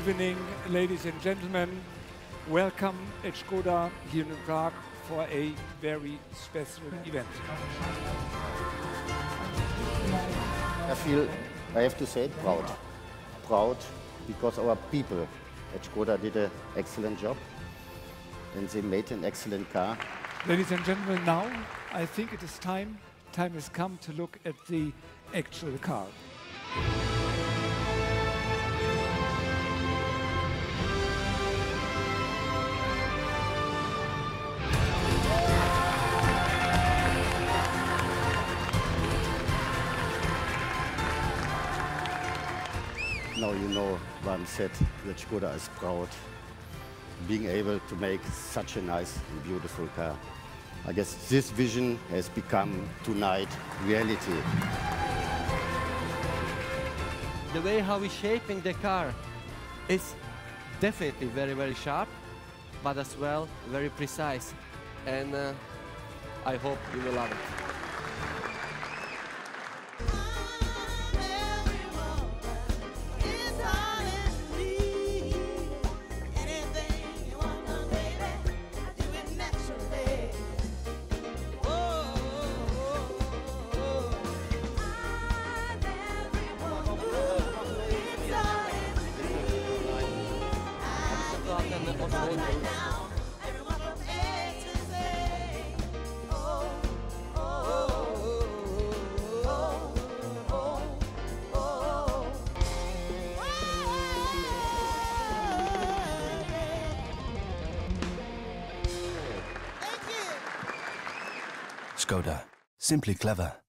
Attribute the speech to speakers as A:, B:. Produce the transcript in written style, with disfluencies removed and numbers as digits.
A: evening, ladies and gentlemen. Welcome at Škoda here in Prague for a very special event.
B: I have to say, proud. Proud because our people at Škoda did an excellent job and they made an excellent car.
A: Ladies and gentlemen, now I think it is time has come to look at the actual car.
B: Now you know why I'm said that Škoda is proud being able to make such a nice and beautiful car. I guess this vision has become tonight reality.
C: The way how we're shaping the car is definitely very, very sharp, but as well very precise. And I hope you will love it.
D: Škoda. Simply clever.